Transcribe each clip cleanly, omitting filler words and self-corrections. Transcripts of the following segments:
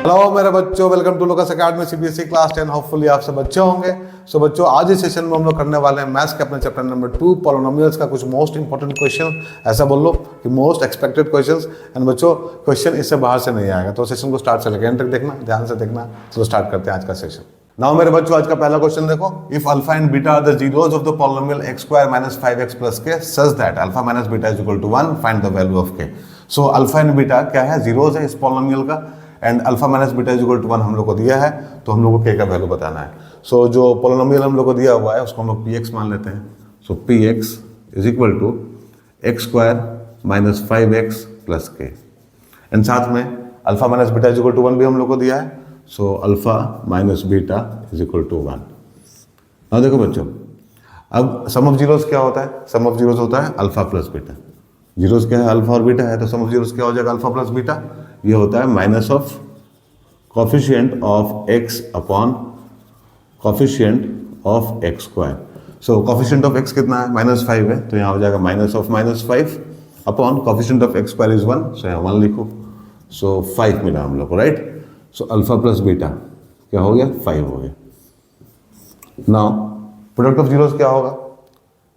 Hello मेरे बच्चों, welcome to Locus academy CBSE class 10। Hopefully आप सब अच्छे होंगे। सो बच्चों, आज इस सेशन में हम लोग करने वाले हैं मैथ्स के अपने चैप्टर नंबर 2 पॉलिनोमियल्स का कुछ मोस्ट इंपॉर्टेंट क्वेश्चन, ऐसा बोल लो कि मोस्ट एक्सपेक्टेड क्वेश्चंस। एंड बच्चों, क्वेश्चन इससे बाहर से नहीं आएगा, तो सेशन को स्टार्ट से लेकर एंड तक देखना, ध्यान से देखना। चलो स्टार्ट करते हैं आज का सेशन। नाउ मेरे बच्चों, आज का पहला क्वेश्चन देखो। If alpha and beta are the zeros of the polynomial x square minus 5x plus k such that alpha minus beta is equal to 1, find the value of k. So alpha and beta क्या है, zeros है इस polynomial का, and alpha minus beta is equal to 1 हम लोग को दिया है, तो हम लोग को के का वैल्यू बताना है। सो जो पॉलिनोमियल हम लोग को दिया हुआ है उसको हम लोग px मान लेते हैं। So px is equal to x square minus 5x plus K, and साथ में alpha minus beta is equal to 1 भी हम लोग को दिया है। So alpha minus beta is equal to 1। अब देखो बच्चों, अब सम ऑफ जीरोस क्या होता है? सम ऑफ जीरोस होता है अल्फा प्लस बीटा। जीरोस क्या है? अल्फा और बीटा है, तो सम ऑफ जीरोस क्या हो जाएगा? Alpha plus beta. ये होता है minus of coefficient of x upon coefficient of x square. So coefficient of x कितना है? -5 है, तो यहाँ हो जाएगा minus of -5 upon coefficient of x square is 1, so यहाँ 1 लिखो। सो 5 मिला हम लोग को, right. So alpha plus beta क्या हो गया? 5 हो गया। नाउ प्रोडक्ट ऑफ जीरोस क्या होगा?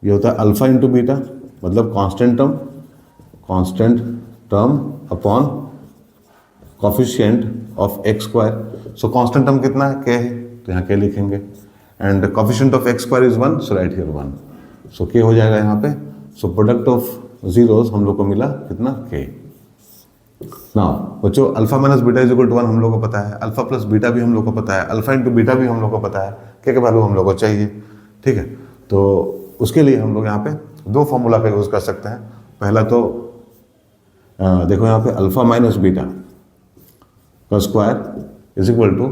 ये होता है अल्फा इंटू बीटा, मतलब constant term upon coefficient of x square. So constant term कितना है? k है, तो यहाँ k लिखेंगे, and coefficient of x square is 1, so right here 1। So k हो जाएगा यहाँ पे। सो प्रोडक्ट ऑफ जीरोस हम लोग को मिला कितना? k। नाउ बच्चों, alpha minus beta is equal to 1 हम लोग को पता है, अल्फा प्लस बीटा भी हम लोग को पता है, अल्फा इंटू बीटा भी हम लोग को पता है, k का वैल्यू हम लोग को चाहिए, ठीक है। तो उसके लिए हम लोग यहाँ पे दो फॉर्मूला का यूज़ कर सकते हैं। पहला तो देखो यहाँ पे अल्फा माइनस बीटा का square is equal to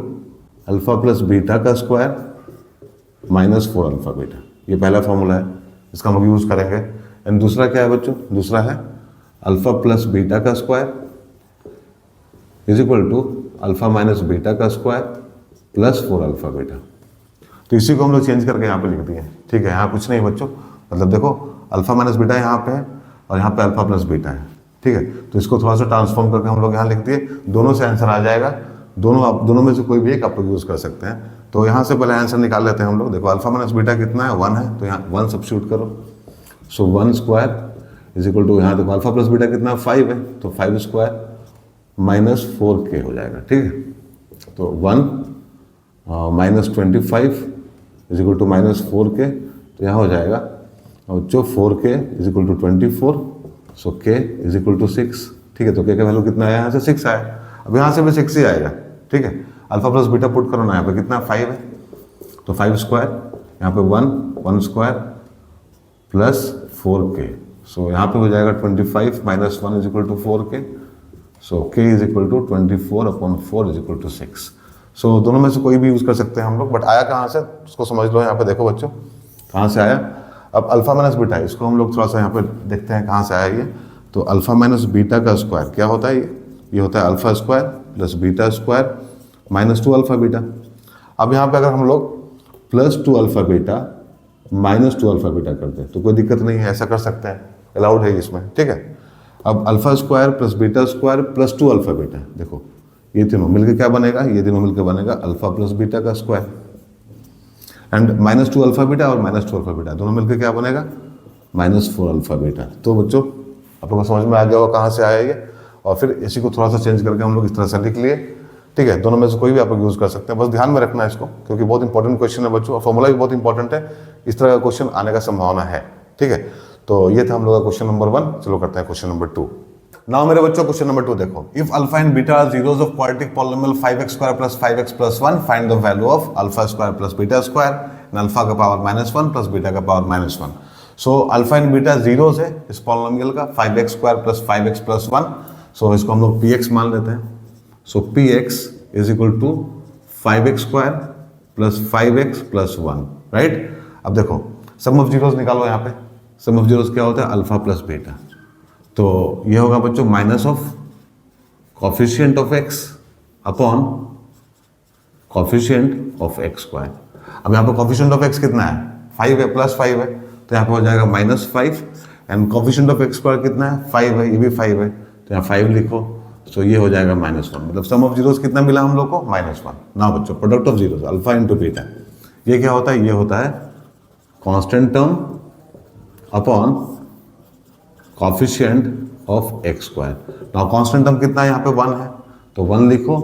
alpha plus beta का स्क्वायर माइनस 4 अल्फा बीटा। ये पहला फॉर्मूला है, इसका हम लोग यूज़ करेंगे। एंड दूसरा क्या है बच्चों? दूसरा है अल्फा प्लस बीटा का square is equal to alpha minus beta का स्क्वायर प्लस 4 अल्फा बीटा। तो इसी को हम लोग चेंज करके यहाँ पे लिख दिए, ठीक है। यहाँ कुछ नहीं बच्चों, मतलब देखो अल्फा माइनस बीटा यहाँ पे है और यहाँ पे अल्फा प्लस बीटा है, ठीक है। तो इसको थोड़ा सा ट्रांसफॉर्म करके हम लोग यहाँ लिख दिए, दोनों से आंसर आ जाएगा। दोनों में से कोई भी एक आप लोग यूज़ कर सकते हैं। तो यहाँ से पहले आंसर निकाल लेते हैं हम लोग। देखो अल्फा माइनस बीटा कितना है? 1 है, तो यहाँ 1 सब्स्टिट्यूट करो। सो 1 स्क्वायर इज इक्वल टू, यहाँ देखो अल्फा प्लस बीटा कितना है? 5 है, तो 5 स्क्वायर माइनस 4k हो जाएगा, ठीक है। तो 1 minus 25 is equal to minus 4k, तो यहाँ हो जाएगा और जो 4k is equal to 24, so k is equal to 6, ठीक है। तो k का वैल्यू कितना आया? यहाँ से 6 आया, अब यहाँ से भी 6 ही आएगा, ठीक है। अल्फा प्लस बीटा पुट करो ना, यहाँ पे कितना? 5 है, तो 5 स्क्वायर, यहाँ पे 1 स्क्वायर प्लस 4k। सो यहाँ पे हो जाएगा 25 minus 1 is equal to 4k। So k is equal to 24 upon 4 is equal to 6। So दोनों में से कोई भी यूज़ कर सकते हैं हम लोग, बट आया कहाँ से उसको समझ लो। यहाँ पे देखो बच्चों कहाँ से आया। अब अल्फा माइनस बीटा, इसको हम लोग थोड़ा सा यहाँ पे देखते हैं कहाँ से आया ये। तो अल्फा माइनस बीटा का स्क्वायर क्या होता है? ये होता है alpha square plus beta square minus 2 alpha beta. अब यहाँ पे अगर हम लोग plus 2 alpha beta minus 2 alpha beta करते हैं तो कोई दिक्कत नहीं है, ऐसा कर सकते हैं, अलाउड है इसमें, ठीक है। अब alpha square plus beta square plus 2 alpha beta, देखो ये तीनों मिलकर क्या बनेगा? ये तीनों मिलकर बनेगा अल्फा प्लस बीटा का square. And minus 2 alpha beta और माइनस 2 अल्फा बीटा दोनों मिलकर क्या बनेगा? Minus 4 alpha beta. तो बच्चों आप लोगों को समझ में आ गया होगा कहाँ से आया ये। और फिर इसी को थोड़ा सा चेंज करके हम लोग इस तरह से लिख लिए, ठीक है। दोनों में से कोई भी आप लोग यूज़ कर सकते हैं, बस ध्यान में रखना है इसको, क्योंकि बहुत इंपॉर्टेंट क्वेश्चन है बच्चों, और फॉर्मूला भी बहुत इंपॉर्टेंट है। इस तरह का क्वेश्चन आने का संभावना है, ठीक है। तो ये था हम लोग का क्वेश्चन नंबर 1। चलो करते हैं क्वेश्चन नंबर 2। नाउ मेरे बच्चों, क्वेश्चन नंबर 2 देखो। If alpha and beta are zeros of quadratic polynomial 5x square plus 5x plus 1, find the value of alpha square plus beta square and alpha का power -1 plus beta का power -1। So alpha and beta zeros है इस polynomial का, 5x square plus 5x plus 1। सो इसको हम लोग px मान लेते हैं। So px is equal to 5x square plus 5x plus 1, right. अब देखो सम ऑफ जीरोस निकालो। यहाँ पे सम ऑफ जीरोस क्या होता है? Alpha plus beta. तो ये होगा बच्चों minus of coefficient of x upon coefficient of x square. अब यहाँ पे कोफिशिएंट ऑफ x कितना है? 5 है, प्लस 5 है, तो यहाँ पे हो जाएगा -5। And coefficient of x square कितना है? 5 है, ये भी 5 है, तो यहाँ 5 लिखो। सो ये हो जाएगा -1, मतलब सम ऑफ जीरोस कितना मिला हम लोग को -1। ना बच्चों product of zeros alpha into beta, ये क्या होता है, ये होता है constant term upon coefficient of x square. Now constant term कितना है यहाँ पे 1 है, तो 1 लिखो,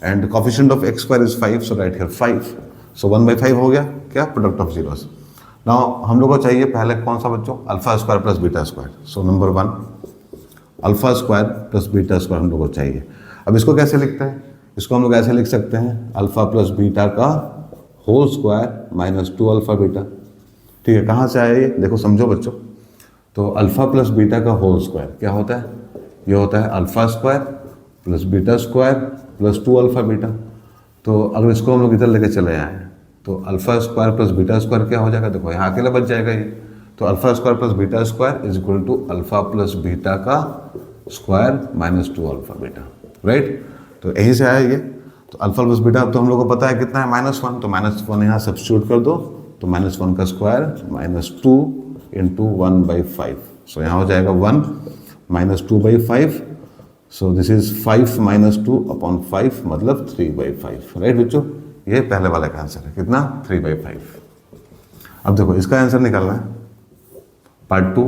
and coefficient of x square is 5, so right here 5, सो 1/5 हो गया क्या, प्रोडक्ट ऑफ जीरोस। नाउ हम लोग को चाहिए पहले कौन सा बच्चों, alpha square plus beta square. So number 1 alpha square plus beta square हम लोग को चाहिए। अब इसको कैसे लिखते हैं, इसको हम लोग ऐसे लिख सकते हैं अल्फा प्लस बीटा का whole square minus 2 alpha beta. ठीक है, कहाँ से आया ये, देखो समझो बच्चों, तो अल्फा प्लस बीटा का होल स्क्वायर क्या होता है, ये होता है alpha square plus beta square plus 2 alpha beta. तो अगर इसको हम लोग इधर लेके चले आए तो alpha square plus beta square क्या हो जाएगा, देखो यहाँ अकेला बच जाएगा ये, तो alpha square plus beta square is equal to alpha plus beta का square minus 2 alpha beta, right. तो यहीं से आया ये, तो अल्फा प्लस बीटा अब तो हम लोग को पता है कितना है -1, तो -1 यहाँ सब्स्टिट्यूट कर दो, तो -1 का स्क्वायर -2 इंटू 1/5, सो यहाँ हो जाएगा 1 -2/5, सो दिस इज 5 -2 अपॉन 5 मतलब 3/5, राइट बच्चों। ये पहले वाले का आंसर है, कितना 3/5। अब देखो इसका आंसर निकालना है, पार्ट 2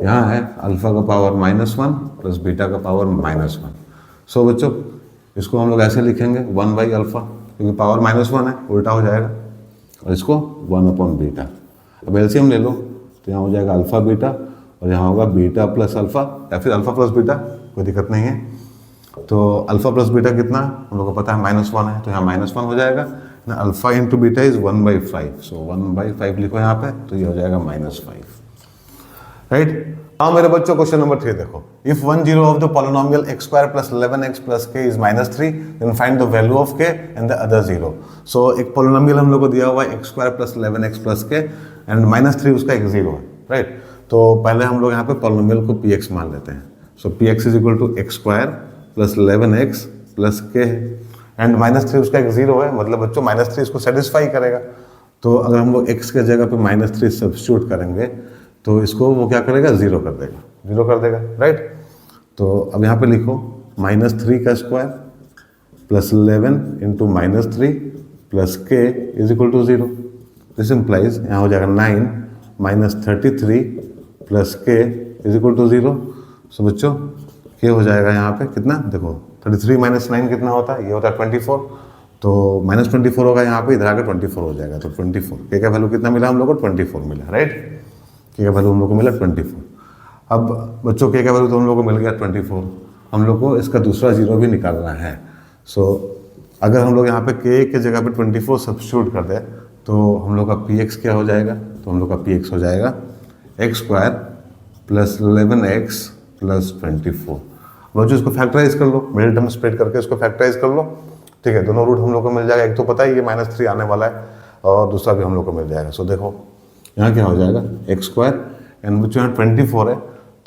यहाँ है अल्फा का पावर -1 प्लस बीटा का पावर -1। सो बच्चों इसको हम लोग ऐसे लिखेंगे 1/अल्फा, क्योंकि पावर -1 है, उल्टा हो जाएगा, और इसको 1/बीटा। अब एलसीएम ले लो, तो यहाँ हो जाएगा अल्फा बीटा, और यहाँ होगा बीटा प्लस अल्फा, या फिर अल्फा प्लस बीटा, कोई दिक्कत नहीं है। तो अल्फा प्लस बीटा कितना हम लोग को पता है -1 है, तो यहाँ -1 हो जाएगा ना, अल्फा इंटू बीटा इज 1/5, सो 1/5 लिखो यहाँ पे, तो ये हो जाएगा -5, राइट। हाँ मेरे बच्चों क्वेश्चन नंबर 3 देखो, if 1 zero of the polynomial x square plus 11x plus k is -3 then find the value of k and the other zero. So एक पॉलिनोमियल हम लोग को दिया हुआ है x square plus 11x plus k and -3 उसका एक zero है, राइट। तो पहले हम लोग यहाँ पे पॉलिनोमियल को px मान लेते हैं, so px is equal to x square plus 11x plus k and -3 उसका एक जीरो है, मतलब बच्चों -3 इसको सेटिस्फाई करेगा। तो अगर हम लोग x के जगह पे -3 सब्स्टिट्यूट करेंगे तो इसको वो क्या करेगा, जीरो कर देगा, राइट। तो अब यहाँ पे लिखो -3 का square plus 11 into -3 plus k is equal to 0। This implies यहाँ हो जाएगा 9 -33 plus k is equal to 0। So बच्चों k हो जाएगा यहाँ पे कितना, देखो 33 - 9 कितना होता है, ये होता है 24, तो -24 होगा यहाँ पे, इधर आकर 24 हो जाएगा, तो 24 k का वैल्यू कितना मिला हम लोग को, 24 मिला, राइट। k का वैल्यू हम लोग को मिला 24। अब बच्चों k का वैल्यू तो हम लोग को मिल गया 24, हम लोग को इसका दूसरा जीरो भी निकालना है। सो अगर हम लोग यहाँ पे k के जगह पे 24 सब्स्टिट्यूट कर दें तो हम लोग का px क्या हो जाएगा, तो हम लोग का px हो जाएगा x square plus 11x plus 24। बच्चों इसको फैक्टराइज कर लो, मिडिल टर्म स्प्रेड करके इसको फैक्टराइज कर लो, ठीक है। दोनों रूट हम लोग को मिल जाएगा, एक तो पता है ये -3 आने वाला है, और दूसरा भी हम लोग को मिल जाएगा। सो देखो यहाँ क्या हो जाएगा x स्क्वायर एंड बच्चों यहाँ 24 है,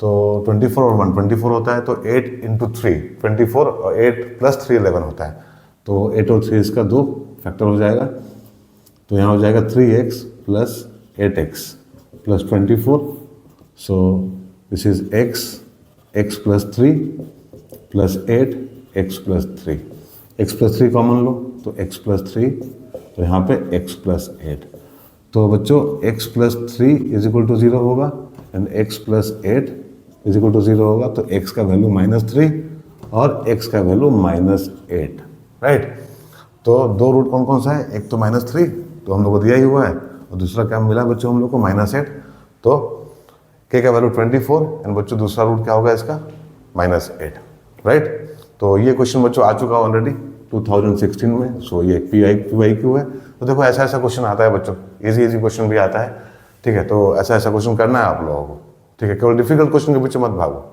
तो 24 और 1 24 होता है, तो 8 इंटू 3 24 और 8 प्लस 3 11 होता है, तो 8 और 3 इसका 2 फैक्टर हो जाएगा, तो यहाँ हो जाएगा 3x plus 8x plus 24। So this is x plus 3 plus 8 x plus 3, x plus 3 common लो, तो x प्लस 3, तो यहाँ पे x प्लस 8। तो बच्चों x plus 3 is equal to 0 होगा and x plus 8 is equal to 0 होगा, तो x का वैल्यू -3 और x का वैल्यू -8, राइट। तो दो रूट कौन कौन सा है, एक तो -3 तो हम लोग को दिया ही हुआ है, और दूसरा क्या मिला बच्चों हम लोग को -8, तो k का वैल्यू 24 एंड बच्चों दूसरा रूट क्या होगा इसका -8, राइट। तो ये क्वेश्चन बच्चों आ चुका ऑलरेडी 2016 में। सो ये PYQ है। तो देखो ऐसा ऐसा क्वेश्चन आता है बच्चों, इजी क्वेश्चन भी आता है, ठीक है। तो ऐसा ऐसा क्वेश्चन करना है आप लोगों को, ठीक है। केवल डिफिकल्ट क्वेश्चन के पीछे मत भागो,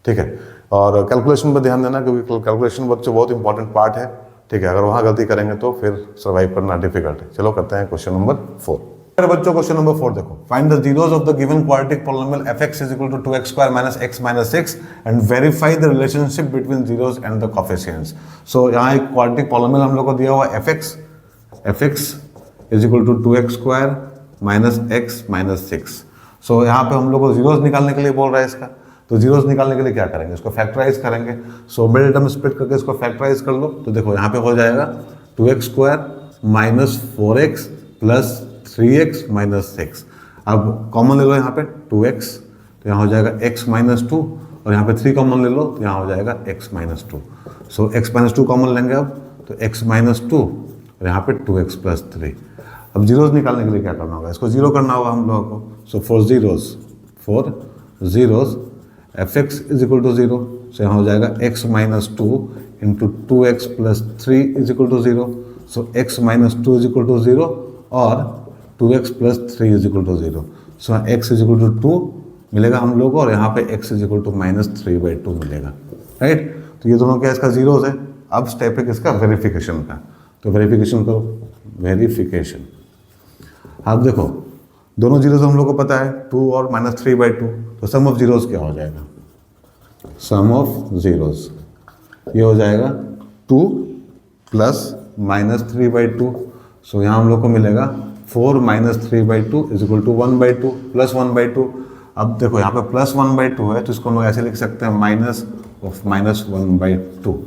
ठीक है। और कैलकुलेशन पर ध्यान देना, क्योंकि कैलकुलेशन बच्चों बहुत इंपॉर्टेंट पार्ट है, ठीक है। अगर वहाँ गलती करेंगे तो फिर सर्वाइव करना डिफिकल्ट है। चलो करते हैं क्वेश्चन नंबर 4। बच्चों क्वेश्चन नंबर 4 देखो, find the zeros of the given quadratic polynomial fx is equal to 2x square minus x minus 6 and verify the relationship between zeros and the coefficients. So यहाँ एक quadratic polynomial हम लोग को दिया हुआ fx is equal to 2x square minus x minus 6। So यहाँ पे हम लोग को जीरोस निकालने के लिए बोल रहा है इसका, तो जीरोस निकालने के लिए क्या करेंगे, इसको फैक्टराइज करेंगे। सो मिडिल टर्म स्प्लिट करके इसको फैक्टराइज कर लो, तो देखो यहाँ पे हो जाएगा 2x square minus 4x plus 3x minus 6। अब कॉमन ले लो यहाँ पे 2x, तो यहाँ हो जाएगा x माइनस 2, और यहाँ पे 3 कॉमन ले लो तो यहाँ हो जाएगा x माइनस 2। सो x माइनस 2 कॉमन लेंगे अब, तो x माइनस 2 और यहाँ पे 2x प्लस 3। अब जीरोस निकालने के लिए क्या करना होगा, इसको जीरो करना होगा हम लोगों को। So for zeros fx is equal to 0, so यहाँ हो जाएगा x minus 2 into 2x plus 3 is equal to 0। So x minus 2 is equal to 0 और 2x plus 3 is equal to 0। So x is equal to 2 मिलेगा हम लोग को, और यहाँ पे x is equal to minus 3/2 मिलेगा, राइट। तो ये दोनों क्या इसका जीरोस है। अब स्टेप है किसका, वेरिफिकेशन का। तो वेरिफिकेशन करो, वेरिफिकेशन। अब देखो दोनों जीरोस हम लोग को पता है 2 और माइनस 3/2, तो सम ऑफ जीरोस क्या हो जाएगा, सम ऑफ जीरोस ये हो जाएगा 2 प्लस माइनस 3/2। सो यहाँ हम लोग को मिलेगा 4 minus 3/2 is equal to 1/2 plus 1/2। अब देखो यहाँ पे प्लस 1/2 है, तो इसको हम लोग ऐसे लिख सकते हैं माइनस ऑफ माइनस 1/2।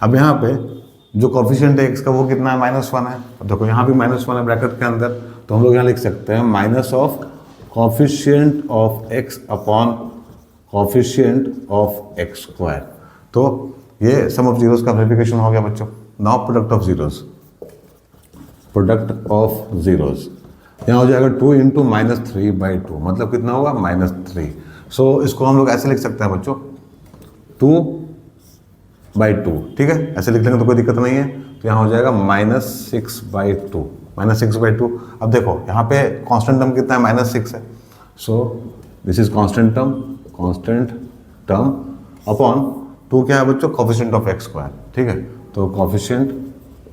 अब यहाँ पे जो कॉफिशिएंट है x का वो कितना है, -1 है। अब देखो यहाँ भी -1 है ब्रैकेट के अंदर, तो हम लोग यहाँ लिख सकते हैं minus of coefficient of x upon coefficient of x square. तो ये सम ऑफ जीरोस का वेरिफिकेशन हो गया बच्चों। Now product of zeros, product of zeros यहाँ हो जाएगा 2 इंटू माइनस 3/2, मतलब कितना होगा, -3। सो इसको हम लोग ऐसे लिख सकते हैं बच्चों 2/2, ठीक है, ऐसे लिख लेंगे तो कोई दिक्कत नहीं है। तो यहाँ हो जाएगा -6/2, -6/2। अब देखो यहाँ पे कांस्टेंट टर्म कितना है, -6 है। सो this is constant term upon 2 क्या है बच्चों, कॉफिशिएंट ऑफ x स्क्वायर, ठीक है। तो कॉफिशिएंट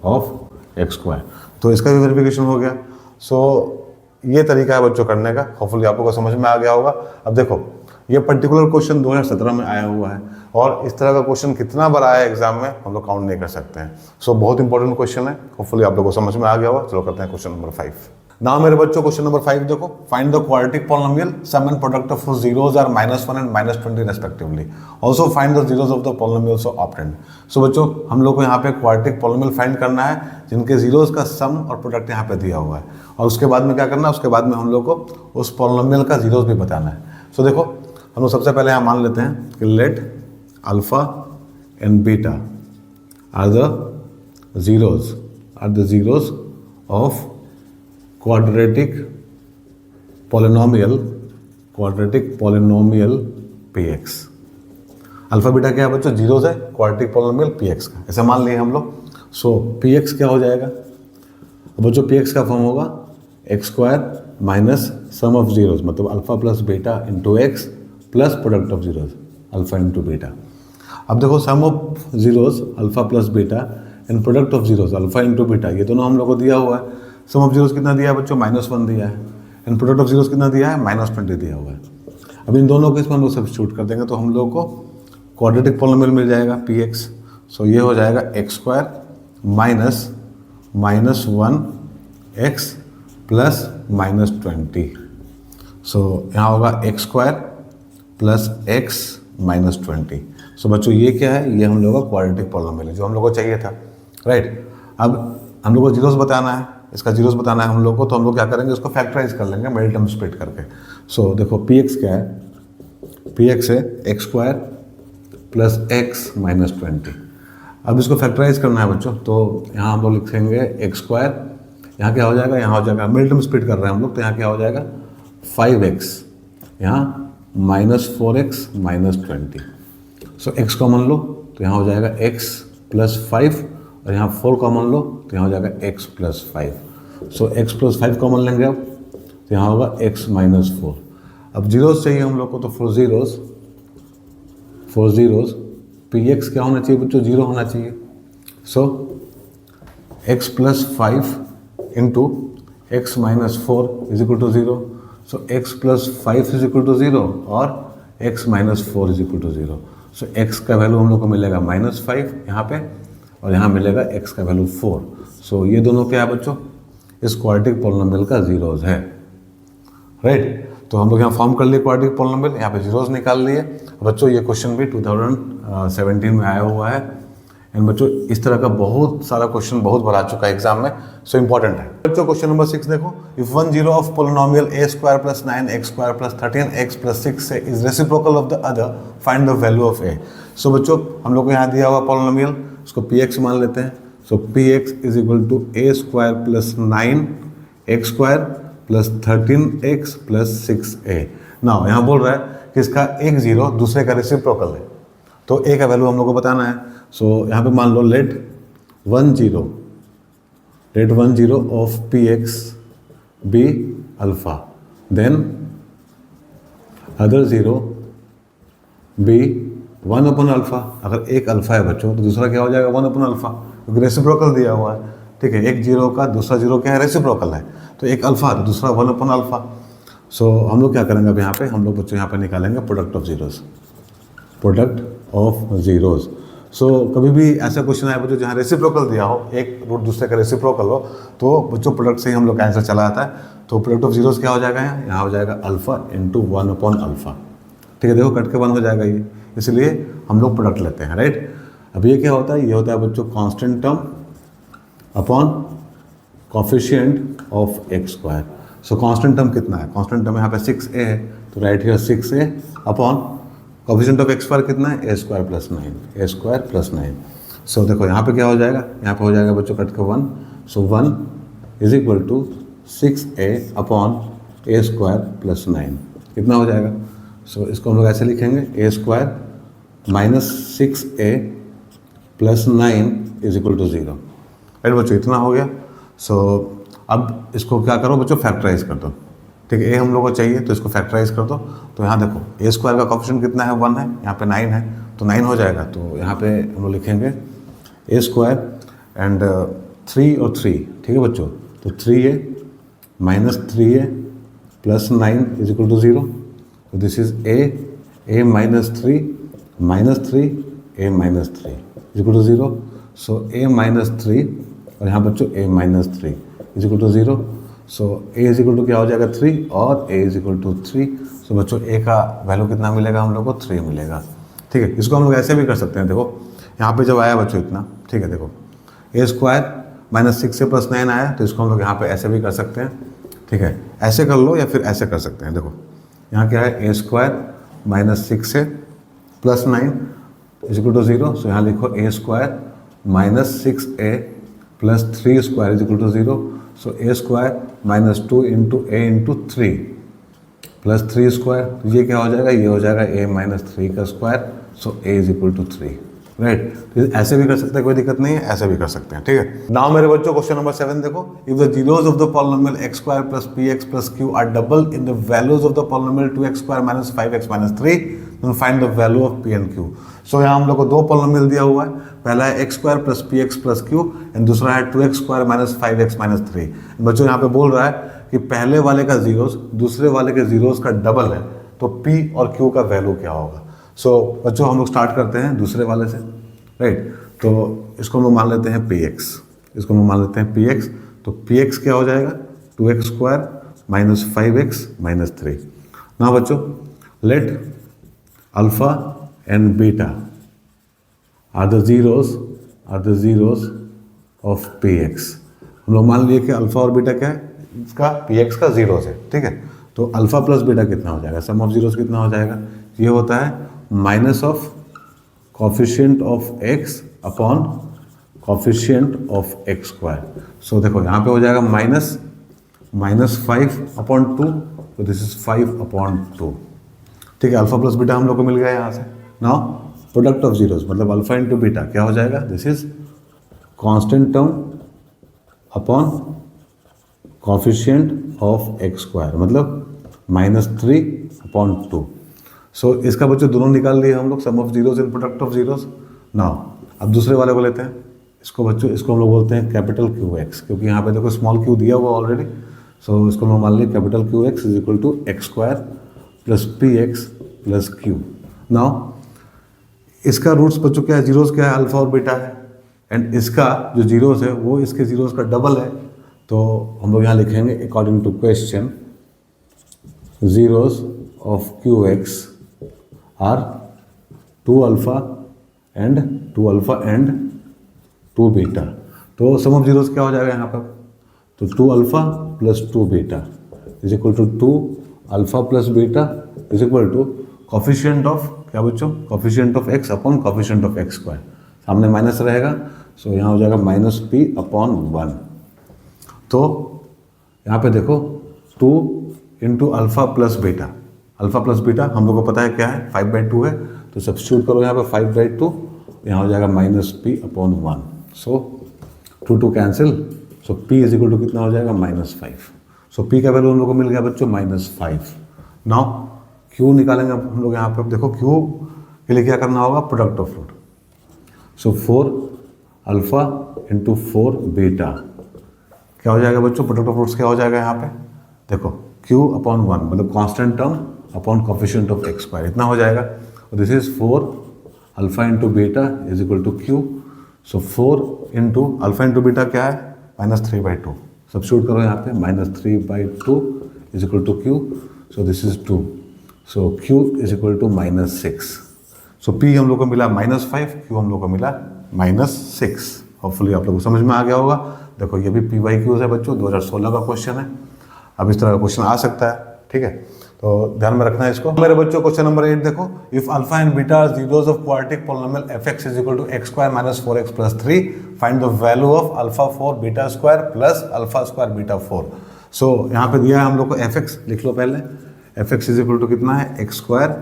ऑफ x स्क्वायर, तो इसका भी वेरिफिकेशन हो गया। सो ये तरीका है बच्चों करने का, होपफुली आप लोगों को समझ में आ गया होगा। अब देखो ये पर्टिकुलर क्वेश्चन 2017 में आया हुआ है, और इस तरह का क्वेश्चन कितना बार आया है एग्जाम में हम लोग काउंट नहीं कर सकते हैं। सो बहुत इंपॉर्टेंट क्वेश्चन है, होपफुली आप लोगों को समझ में आ गया होगा। चलो करते हैं क्वेश्चन नंबर 5। नाउ मेरे बच्चों क्वेश्चन नंबर 5 देखो, find the quadratic polynomial sum and product of zeros are -1 and -20 respectively. Also find the zeros of the polynomials of operand. So बच्चों हम लोग को यहाँ पे क्वाड्रेटिक पॉलिनोमियल फाइंड करना है जिनके जीरोस का सम और प्रोडक्ट यहाँ पे दिया हुआ है, और उसके बाद में क्या करना है, उसके बाद में हम लोग को उस पॉलिनोमियल का जीरोस भी बताना है। सो देखो हम लोग सबसे पहले यहाँ मान लेते हैं कि let alpha and beta are the zeros of quadratic polynomial px। Alpha beta क्या है बच्चों, जीरोस है क्वाड्रेटिक पॉलिनोमियल px का, ऐसे मान लिए हम लोग। सो px क्या हो जाएगा बच्चों, px का फॉर्म होगा x square minus sum of zeros, मतलब alpha plus beta into x plus product of zeros alpha into beta. अब देखो sum of zeros alpha plus beta and product of zeros alpha into beta, ये दोनों हम लोग को दिया हुआ है। सम ऑफ जीरोस कितना दिया है बच्चों, -1 दिया है, एंड प्रोडक्ट ऑफ जीरोस कितना दिया है, -20 दिया हुआ है। अब इन दोनों को इसमें हम लोग सब्स्टिट्यूट कर देंगे, तो हम लोग को क्वाड्रेटिक पॉलिनोमियल मिल जाएगा px। सो ये हो जाएगा x square minus -1x plus -20। सो यहाँ होगा x square plus x minus 20। सो बच्चों ये क्या है, ये हम लोग का क्वाड्रेटिक पॉलिनोमियल है जो हम लोग को चाहिए था, राइट। अब हम लोग को जीरोस बताना है, इसका जीरोस बताना है हम लोग को, तो हम लोग क्या करेंगे, उसको फैक्टराइज कर लेंगे मिडिल टर्म स्प्लिट करके। सो देखो px क्या है, px है x square plus x minus 20। अब इसको फैक्टराइज करना है बच्चों, तो यहाँ हम लोग लिखेंगे x स्क्वायर, यहाँ क्या हो जाएगा, यहाँ हो जाएगा मिडिल टर्म स्प्लिट कर रहे हैं हम लोग, तो यहाँ क्या हो जाएगा 5x, यहाँ -4x माइनस 20। सो x कॉमन लो तो यहाँ हो जाएगा x प्लस 5, और यहाँ 4 कॉमन लो तो यहाँ हो जाएगा x प्लस 5। सो x प्लस 5 कॉमन लेंगे अब, तो यहाँ होगा x माइनस 4। अब जीरोस चाहिए हम लोग को, तो फॉर जीरोस px क्या होना चाहिए बच्चों, 0 होना चाहिए। So x plus 5 into x minus 4 is equal to 0। So x plus 5 is equal to 0 और x minus 4 is equal to 0। So x का वैल्यू हम लोग को मिलेगा -5 यहाँ पे, और यहाँ मिलेगा x का वैल्यू 4। सो ये दोनों क्या है बच्चों, इस क्वाड्रेटिक पॉलिनोमियल का जीरोस है, राइट। तो हम लोग यहाँ फॉर्म कर लिए क्वाड्रेटिक पॉलिनोमियल, यहाँ पे जीरोस निकाल लिए। बच्चों ये क्वेश्चन भी 2017 में आया हुआ है। एंड बच्चों इस तरह का बहुत सारा क्वेश्चन बहुत बार आ चुका है एग्जाम में, सो इंपॉर्टेंट है। बच्चों क्वेश्चन नंबर 6 देखो, if one zero of polynomial a square plus 9x square plus 13x plus 6 is reciprocal of the other, find the value of a। सो बच्चों हम लोग को यहाँ दिया हुआ पोलिनोमियल, उसको px मान लेते हैं। So px is equal to a square plus 9x square plus 13x plus 6a। Now यहाँ बोल रहा है कि इसका एक जीरो दूसरे का रेसिप्रोकल है, तो a का वैल्यू हम लोग को बताना है। सो यहाँ पे मान लो let one zero of px be alpha, then other zero be 1/अल्फा। अगर एक अल्फा है बच्चों तो दूसरा क्या हो जाएगा 1/अल्फा, क्योंकि रेसिप्रोकल दिया हुआ है। ठीक है, एक जीरो का दूसरा जीरो क्या है रेसिप्रोकल है, तो एक अल्फा तो दूसरा 1/अल्फा। सो हम लोग क्या करेंगे अब यहाँ पे, हम लोग बच्चों यहाँ पे निकालेंगे प्रोडक्ट ऑफ जीरोस। सो कभी भी ऐसा क्वेश्चन आए बच्चों जहाँ रेसिप्रोकल दिया हो, एक रूट दूसरे का रेसिप्रोकल हो, तो बच्चों प्रोडक्ट से ही हम लोग का आंसर चला आता है। तो प्रोडक्ट ऑफ जीरोस क्या हो जाएगा, यहाँ हो जाएगा अल्फा इंटू 1/अल्फा। ठीक है, देखो कट के 1 हो जाएगा ये, इसलिए हम लोग प्रोडक्ट लेते हैं, राइट। अब ये क्या होता है, ये होता है बच्चों constant term upon coefficient of x square. So constant term कितना है, कांस्टेंट टर्म यहाँ पे 6a है, तो right here 6a upon coefficient of x square कितना है a स्क्वायर प्लस 9। सो देखो यहाँ पे क्या हो जाएगा, यहाँ पे हो जाएगा बच्चों कट के 1। So 1 is equal to 6a upon a square plus 9, कितना हो जाएगा। सो इसको हम लोग ऐसे लिखेंगे a square minus 6a plus 9 is equal to 0। Right बच्चों, इतना हो गया। सो अब इसको क्या करो बच्चों, फैक्टराइज कर दो। ठीक है, a हम लोग को चाहिए तो इसको फैक्टराइज कर दो। तो यहाँ देखो a स्क्वायर का कोफिशिएंट कितना है 1 है, यहाँ पे 9 है, तो 9 हो जाएगा। तो यहाँ पे हम लोग लिखेंगे a स्क्वायर एंड 3 और 3। ठीक है बच्चों, तो 3a minus 3a plus 9 is equal to 0। तो this is a minus 3 minus 3 a minus 3 is equal to 0। So a minus 3 और यहाँ बच्चों a minus 3 is equal to 0। So a is equal to क्या हो जाएगा 3 और a is equal to 3। So बच्चों a का वैल्यू कितना मिलेगा हम लोग को, 3 मिलेगा। ठीक है, इसको हम लोग ऐसे भी कर सकते हैं। देखो यहाँ पे जब आया बच्चों इतना, ठीक है, देखो a स्क्वायर माइनस 6 से प्लस 9 आया, तो इसको हम लोग यहाँ पे ऐसे भी कर सकते हैं। ठीक है, ऐसे कर लो या फिर ऐसे कर सकते हैं। देखो यहाँ क्या है, a स्क्वायर माइनस 6 से plus 9 is equal to 0। So यहाँ लिखो a square minus 6a plus 3 square is equal to 0। So a square minus 2 into a into 3 plus 3 square, तो ये क्या हो जाएगा, ये हो जाएगा a माइनस 3 का square. So a is equal to 3, right. तो ऐसे भी कर सकते हैं, कोई दिक्कत नहीं है, ऐसे भी कर सकते हैं। ठीक है, नाउ मेरे बच्चों क्वेश्चन नंबर 7 देखो, if the zeros of the polynomial x square plus px plus q are double in the values of the polynomial 2x square minus 5x minus 3, then find the value of p and q। So यहाँ हम लोग को दो polynomial दिया हुआ है, पहला है x square plus px plus q and दूसरा है 2x square minus 5x minus 3। बच्चों यहाँ पे बोल रहा है कि पहले वाले का जीरोस दूसरे वाले के जीरोस का डबल है, तो p और q का वैल्यू क्या होगा। सो बच्चों हम लोग स्टार्ट करते हैं दूसरे वाले से, राइट। तो इसको हम लोग मान लेते हैं px, इसको हम मान लेते हैं px। तो px क्या हो जाएगा 2x square minus 5x minus 3। ना बच्चों let alpha and beta are the zeros of px। हम लोग मान लिए कि अल्फा और बीटा क्या है, इसका px का जीरोस है। ठीक है, तो अल्फा प्लस बीटा कितना हो जाएगा, सम ऑफ जीरोस कितना हो जाएगा, ये होता है minus of coefficient of x upon coefficient of x square. So देखो यहाँ पे हो जाएगा माइनस 5/2, तो दिस इज 5/2। ठीक है, अल्फा प्लस बीटा हम लोग को मिल गया यहाँ से। नाउ प्रोडक्ट ऑफ जीरोस मतलब अल्फा इंटू बीटा क्या हो जाएगा, this is constant term upon coefficient of x square, मतलब -3/2। सो इसका बच्चों दोनों निकाल लिए हम लोग, sum of zeros in product of zeros. Now अब दूसरे वाले को लेते हैं, इसको बच्चों इसको हम लोग बोलते हैं कैपिटल QX, क्योंकि यहाँ पे देखो स्मॉल q दिया हुआ ऑलरेडी। सो इसको हम मान लिए capital QX is equal to x square plus px plus q। Now इसका रूट्स बच्चों क्या है, जीरोस क्या है, अल्फा और बीटा है, एंड इसका जो जीरोस है वो इसके जीरोस का डबल है। तो हम लोग यहाँ लिखेंगे according to question zeros of qx are 2 alpha and 2 beta। तो सम ऑफ जीरोस क्या हो जाएगा यहाँ पर, तो 2 alpha plus 2 beta is equal to 2 alpha plus beta is equal to coefficient of क्या बच्चों, coefficient of x upon coefficient of x square, सामने माइनस रहेगा सो यहाँ हो जाएगा माइनस p अपॉन 1। तो यहाँ पे देखो 2 इंटू अल्फा प्लस बीटा हम लोग को पता है क्या है 5/2 है, तो सब्स्टिट्यूट करो यहाँ पे 5/2, यहाँ हो जाएगा minus p upon 1। So 2 cancel, so p is equal to कितना हो जाएगा -5। सो p का वैल्यू हम लोग को मिल गया बच्चों -5। नाउ q निकालेंगे हम लोग यहाँ पे, देखो q के लिए क्या करना होगा, product of root. So 4 alpha into 4 beta क्या हो जाएगा बच्चों, प्रोडक्ट ऑफ रूट्स क्या हो जाएगा यहाँ पे, देखो q अपॉन 1 मतलब constant term upon coefficient of x square, इतना हो जाएगा। This is 4 alpha into beta is equal to q। So 4 into alpha into beta क्या है, -3/2, सब्स्टिट्यूट करो यहाँ पे, -3/2 is equal to q। So this is 2, so q is equal to -6। So p हम लोग को मिला -5, q हम लोग को मिला -6। होपफुली आप लोग को समझ में आ गया होगा। देखो ये भी PYQ है बच्चों, 2016 का क्वेश्चन है। अब इस तरह का क्वेश्चन आ सकता है, ठीक है, तो ध्यान में रखना है इसको। मेरे बच्चों क्वेश्चन नंबर 8 देखो, if alpha and beta are zeros of quadratic polynomial fx is equal to x square minus 4x plus 3, find the value of alpha 4 beta square plus alpha square beta 4। So यहाँ पे दिया है हम लोग को fx, लिख लो पहले, fx is equal to कितना है, x square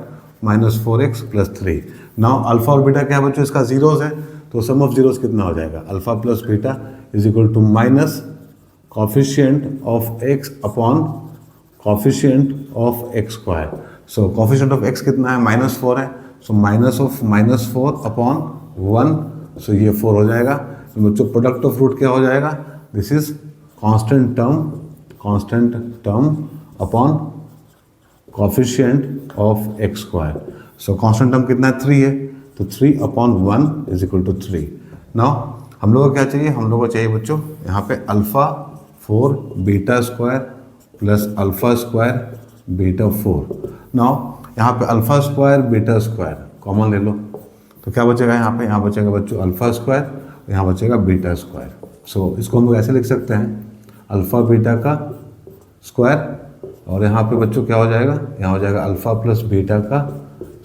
minus 4x plus 3। Now alpha और बीटा क्या है बच्चों, इसका जीरोस है, तो सम ऑफ जीरोस कितना हो जाएगा, alpha plus beta is equal to minus coefficient of x upon coefficient of x square. So coefficient of x कितना है, -4 है, so minus of -4 upon 1, so ये 4 हो जाएगा। तो बच्चों प्रोडक्ट ऑफ रूट क्या हो जाएगा, this is constant term upon coefficient of x square. So constant term कितना है, 3 है, तो 3 upon 1 is equal to 3। Now हम लोग को क्या चाहिए, हम लोग को चाहिए बच्चों यहाँ पे alpha 4 beta square plus alpha square beta 4। Now यहाँ पे alpha square beta square common ले लो, तो क्या बचेगा यहाँ पे, यहाँ बचेगा बच्चों अल्फा स्क्वायर, यहाँ बचेगा बीटा स्क्वायर। सो इसको हम लोग ऐसे लिख सकते हैं, अल्फा बीटा का स्क्वायर, और यहाँ पे बच्चों क्या हो जाएगा, यहाँ हो जाएगा अल्फा प्लस बीटा का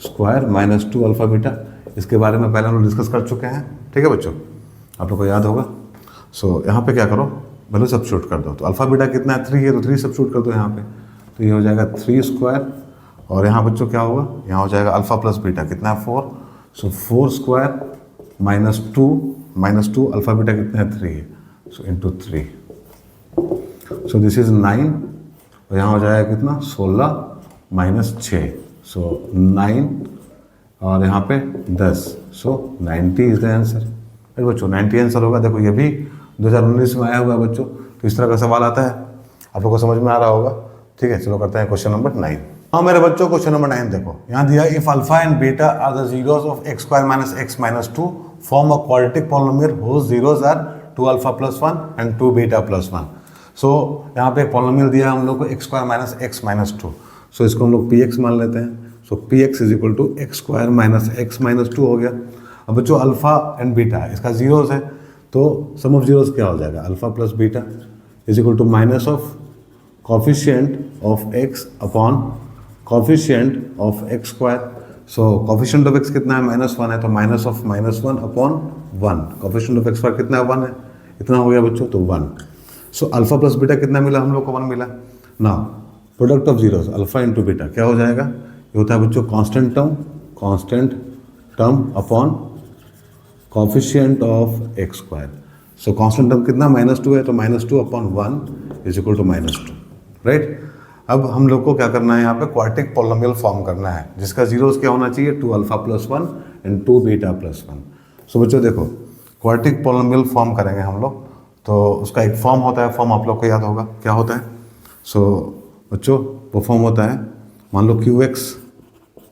स्क्वायर माइनस 2 अल्फा बीटा। इसके बारे में पहले हम लोग डिस्कस कर चुके हैं, ठीक है बच्चों, आप लोग को याद होगा। सो यहाँ पे क्या करो, वैल्यू सब्स्टिट्यूट कर दो, तो अल्फा बीटा कितना है, 3 है, तो 3 सब्स्टिट्यूट कर दो यहाँ पे, तो ये हो जाएगा 3 स्क्वायर, और यहाँ बच्चों क्या होगा, यहाँ हो जाएगा अल्फा प्लस बीटा कितना है 4, सो 4 स्क्वायर माइनस 2 अल्फा बीटा कितना है 3 है, so into 3, so this is 9, और यहाँ हो जाएगा कितना 16 माइनस 6, सो 9, और यहाँ पे 10, सो 90 इज द आंसर। फिर बच्चों 90 आंसर होगा। देखो ये भी 2019 में आया हुआ बच्चों, तो इस तरह का सवाल आता है, आप लोग को समझ में आ रहा होगा, ठीक है। चलो करते हैं क्वेश्चन नंबर 9। हाँ मेरे बच्चों क्वेश्चन नंबर 9 देखो, यहाँ दिया if alpha and beta are the zeros of x square minus x minus 2 form a quadratic polynomial whose zeros are 2 alpha plus 1 and 2 beta plus 1। So यहाँ पे एक पॉलिनोमियल दिया है हम लोग को x square minus x minus 2, so इसको हम लोग px मान लेते हैं। So px is equal to x square minus x minus 2 हो गया। अब बच्चों अल्फा एंड बीटा इसका जीरोस है, तो सम ऑफ जीरोस क्या हो जाएगा, alpha plus beta is equal to minus of coefficient of x upon coefficient of x square. So coefficient of x कितना है, -1 है, तो minus of -1 upon 1, coefficient of x square कितना है 1 है, इतना हो गया बच्चों, तो 1। सो अल्फा प्लस बीटा कितना मिला हम लोग को, 1 मिला। ना product of zeros alpha into beta क्या हो जाएगा, ये होता है बच्चों constant term upon coefficient of x square. So constant term कितना -2 है, तो -2 upon 1 is equal to -2, right. अब हम लोग को क्या करना है, यहाँ पे क्वाड्रेटिक पॉलिनोमियल फॉर्म करना है, जिसका जीरोस क्या होना चाहिए, 2 alpha plus 1 and 2 beta plus 1। सो बच्चों देखो क्वाड्रेटिक पॉलिनोमियल फॉर्म करेंगे हम लोग, तो उसका एक फॉर्म होता है, फॉर्म आप लोग को याद होगा क्या होता है। सो बच्चों वो फॉर्म होता है, मान लो QX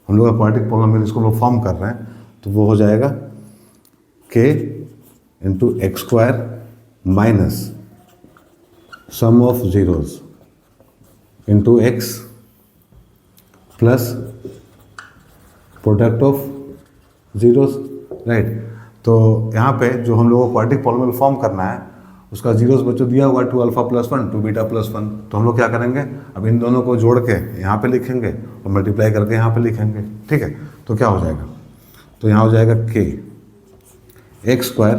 हम लोग का क्वाड्रेटिक पॉलिनोमियल इसको लोग फॉर्म कर रहे हैं, तो वो हो जाएगा K into x square minus sum of zeros into x plus product of zeros, right. तो यहाँ पे जो हम लोगों को क्वाड्रेटिक पॉलिनोमियल फॉर्म करना है उसका जीरोस बच्चों दिया हुआ 2 अल्फा प्लस 1 2 बीटा प्लस 1। तो हम लोग क्या करेंगे, अब इन दोनों को जोड़ के यहाँ पे लिखेंगे और मल्टीप्लाई करके यहाँ पे लिखेंगे, ठीक है। तो क्या हो जाएगा, तो यहाँ हो जाएगा k x square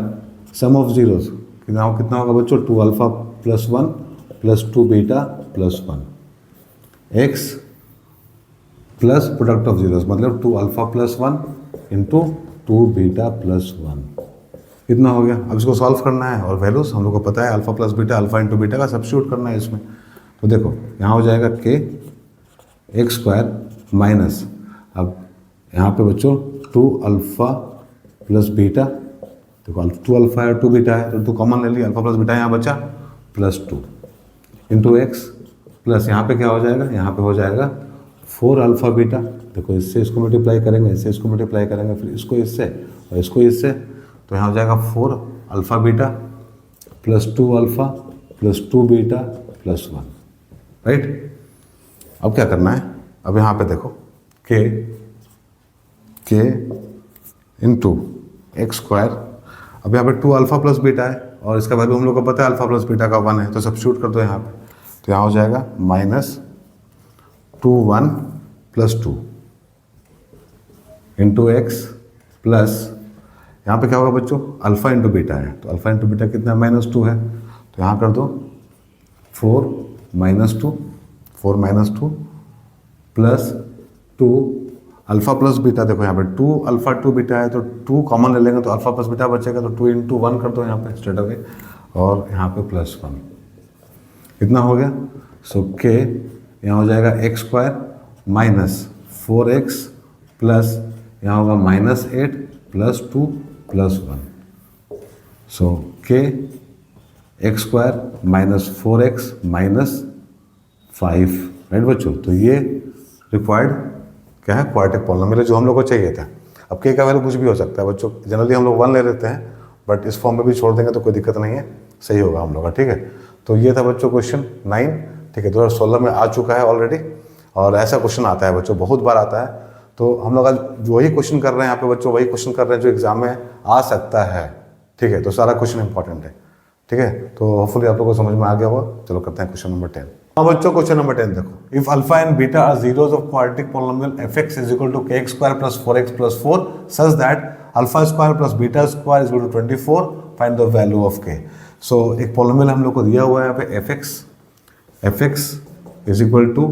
sum of zeros कितना होगा बच्चों, 2 alpha plus 1 plus 2 beta plus 1 x plus product of zeros मतलब 2 alpha plus 1 into 2 beta plus 1 कितना हो गया। अब इसको सॉल्व करना है और वैल्यूज हम लोग को पता है alpha plus beta, alpha into beta का सब्स्टिट्यूट करना है इसमें। तो देखो यहाँ हो जाएगा k एक्स स्क्वायर माइनस, अब यहाँ पे बच्चों 2 अल्फा प्लस बीटा, देखो 2 अल्फा है 2 बीटा है तो 2 कॉमन ले लिया, अल्फा प्लस बीटा यहाँ बचा प्लस 2 इंटू एक्स प्लस यहाँ पे क्या हो जाएगा, यहाँ पे हो जाएगा 4 अल्फा बीटा। देखो इससे इसको मल्टीप्लाई करेंगे, इससे इसको मल्टीप्लाई करेंगे, फिर इसको इससे और इसको इससे, तो यहाँ हो जाएगा 4 alpha beta plus 2 alpha plus 2 beta plus 1, right. अब क्या करना है, अब यहाँ पे देखो k इंटू एक्स स्क्वायर, अब यहाँ पे 2 अल्फा प्लस बीटा है और इसका वैल्यू हम लोग को पता है अल्फा प्लस बीटा का 1 है, तो सब्स्टिट्यूट कर दो यहाँ पे। तो यहाँ हो जाएगा minus 2 1 plus 2 into x plus यहाँ पे क्या होगा बच्चों, अल्फा इंटू बीटा है, तो अल्फा इंटू बीटा कितना -2 है, तो यहाँ कर दो 4 minus 2 plus 2 alpha plus beta. देखो यहाँ पे 2 अल्फा 2 बीटा है तो 2 कॉमन ले लेंगे तो अल्फा प्लस बीटा बचेगा, तो 2 इंटू 1 कर दो यहाँ पे स्ट्रेट अवे और यहाँ पे प्लस 1 कितना हो गया। सो k यहाँ हो जाएगा x square minus 4x plus यहाँ होगा -8 प्लस 2 प्लस 1। सो k x square minus 4x minus 5, right बच्चों। तो ये रिक्वायर्ड क्या है, क्वाड्रेटिक पॉलिनोमियल जो हम लोग को चाहिए था। अब k का वैल्यू कुछ भी हो सकता है बच्चों, जनरली हम लोग 1 ले लेते हैं बट इस फॉर्म में भी छोड़ देंगे तो कोई दिक्कत नहीं है, सही होगा हम लोग का, ठीक है। तो ये था बच्चों क्वेश्चन 9, ठीक है, 2016 में आ चुका है ऑलरेडी और ऐसा क्वेश्चन आता है बच्चों, बहुत बार आता है। तो हम लोग आज वही क्वेश्चन कर रहे हैं यहाँ पे बच्चों, वही क्वेश्चन कर रहे हैं जो एग्जाम में आ सकता है, ठीक है। तो सारा क्वेश्चन इंपॉर्टेंट है, ठीक है। तो होपफुली आप लोगों को समझ में आ गया होगा। चलो करते हैं क्वेश्चन नंबर 10। अब बच्चों क्वेश्चन नंबर 10 देखो, if alpha and beta are zeros of quadratic polynomial fx is equal to kx square plus 4x plus 4 such that alpha square plus beta square is equal to 24, find the value of k। So एक polynomial हम लोग को दिया हुआ है यहाँ पे fx is equal to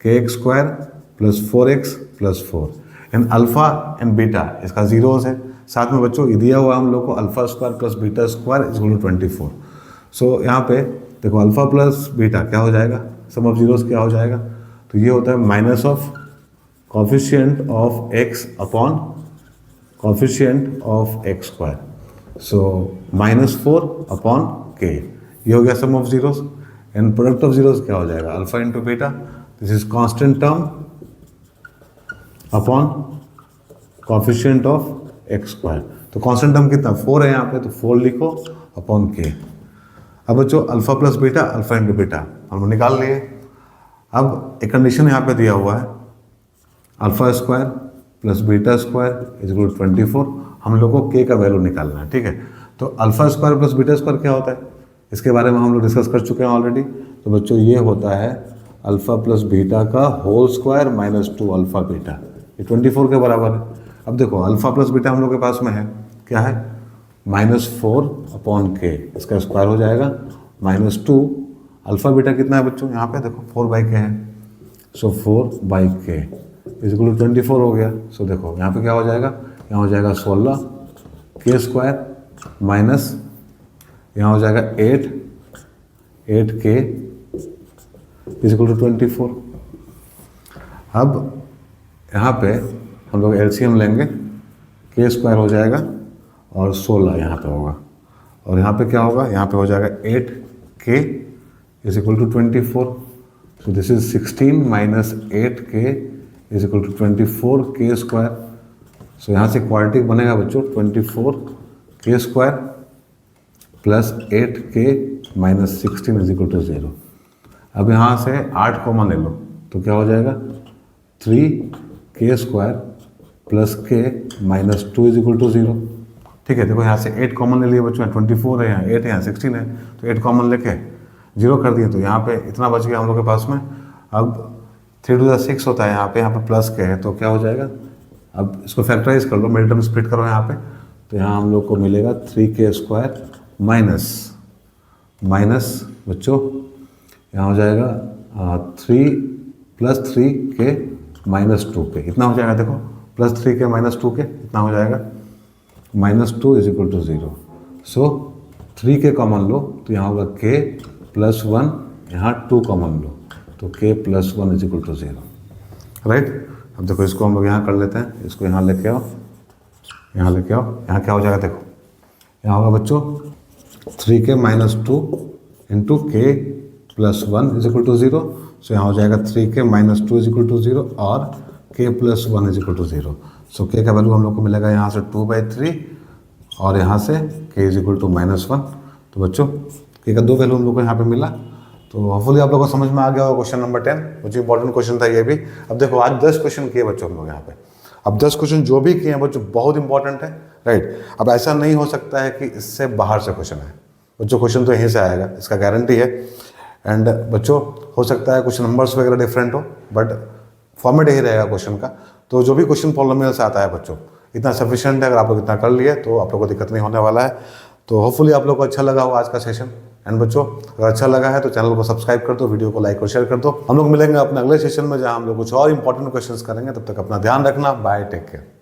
kx square plus 4x plus 4 and alpha and beta इसका जीरोस है, साथ में बच्चों ये दिया हुआ हम लोग को alpha square plus beta square is equal to 24। So यहाँ पे देखो अल्फा प्लस बीटा क्या हो जाएगा, सम ऑफ जीरोस क्या हो जाएगा, तो ये होता है minus of coefficient of x upon coefficient of x square, so -4 upon k, ये हो गया sum of zeros. And product of zeros क्या हो जाएगा, alpha into beta, this is constant term upon coefficient of x square. तो constant term कितना 4 है यहाँ पे, तो 4 लिखो अपॉन k। अब बच्चों alpha plus beta, alpha into beta हम निकाल लिए। अब एक कंडीशन यहाँ पे दिया हुआ है alpha square plus beta square is equal to 24, हम लोग को k का वैल्यू निकालना है, ठीक है। तो alpha square plus beta square क्या होता है, इसके बारे में हम लोग डिस्कस कर चुके हैं ऑलरेडी। तो बच्चों ये होता है अल्फा प्लस बीटा का whole square minus 2 alpha beta, ये 24 के बराबर है। अब देखो अल्फा प्लस बीटा हम लोग के पास में है क्या है, -4 अपॉन k, इसका स्क्वायर हो जाएगा -2 अल्फा बीटा कितना है बच्चों, यहाँ पे देखो 4/k है, सो 4/k इज इक्वल टू 24 हो गया। सो देखो यहाँ पे क्या हो जाएगा, यहाँ हो जाएगा 16 k स्क्वायर माइनस यहाँ हो जाएगा 8k इज इक्वल टू 24। अब यहाँ पे हम लोग एलसीएम लेंगे, k स्क्वायर हो जाएगा और 16 यहाँ पे होगा और यहाँ पे क्या होगा, यहाँ पे हो जाएगा 8k is equal to 24, so this is 16 minus 8k is equal to 24k square. So यहाँ से क्वाड्रेटिक बनेगा बच्चों 24k square plus 8k minus 16 is equal to 0। अब यहाँ से 8 कॉमन ले लो तो क्या हो जाएगा 3k² plus k minus 2 is equal to 0। ठीक है, देखो यहाँ से 8 कॉमन ले लिए बच्चों, 24 है, यहाँ 8 है, यहाँ 16 है, तो 8 कॉमन लेके 0 कर दिए, तो यहाँ पे इतना बच गया हम लोग के पास में। अब 3 to the 6 होता है, यहाँ पे प्लस के है, तो क्या हो जाएगा, अब इसको फैक्टराइज कर लो, मिड टर्म स्प्लिट करो यहाँ पे, तो यहाँ हम लोग को मिलेगा 3k² माइनस बच्चों यहाँ हो जाएगा 3 प्लस 3k माइनस 2k, इतना हो जाएगा, देखो प्लस 3k माइनस 2k इतना हो जाएगा, minus 2 is equal to 0। So 3k common लो, तो यहाँ होगा k प्लस 1, यहाँ 2 कॉमन लो, तो k plus 1 is equal to 0, right. अब देखो इसको हम लोग यहाँ कर लेते हैं, इसको यहाँ लेके आओ, यहाँ लेके आओ, यहाँ क्या हो जाएगा, देखो यहाँ होगा बच्चों 3k minus 2 into k plus 1 is equal to 0। So यहाँ हो जाएगा 3k minus 2 is equal to 0 और k plus 1 is equal to 0। So k का वैल्यू हम लोग को मिलेगा यहाँ से 2/3 और यहाँ से k इज इक्वल टू -1। तो बच्चों k का 2 वैल्यू हम लोग को यहाँ पे मिला। तो होपफुली आप लोगों को समझ में आ गया होगा क्वेश्चन नंबर 10, कुछ इंपॉर्टेंट क्वेश्चन था ये भी। अब देखो आज 10 क्वेश्चन किए बच्चों हम लोग यहाँ पे। अब 10 क्वेश्चन जो भी किए हैं बच्चों बहुत इंपॉर्टेंट है, राइट। अब ऐसा नहीं हो सकता है कि इससे बाहर से क्वेश्चन है बच्चों, क्वेश्चन तो यहीं से आएगा, इसका गारंटी है। एंड बच्चों हो सकता है कुछ नंबर्स वगैरह डिफरेंट हो, बट फॉर्मेट यही रहेगा क्वेश्चन का। तो जो भी क्वेश्चन पॉलिनोमियल से आता है बच्चों इतना सफिशिएंट है, अगर आप लोग इतना कर लिए तो आप लोग को दिक्कत नहीं होने वाला है। तो होपफुली आप लोग को अच्छा लगा हो आज का सेशन। एंड बच्चों अगर अच्छा लगा है तो चैनल को सब्सक्राइब कर दो, वीडियो को लाइक और शेयर कर दो। हम लोग मिलेंगे अपने अगले सेशन में, जहां हम लोग कुछ और इंपॉर्टेंट क्वेश्चंस करेंगे। तब तक अपना ध्यान रखना, बाय, टेक केयर।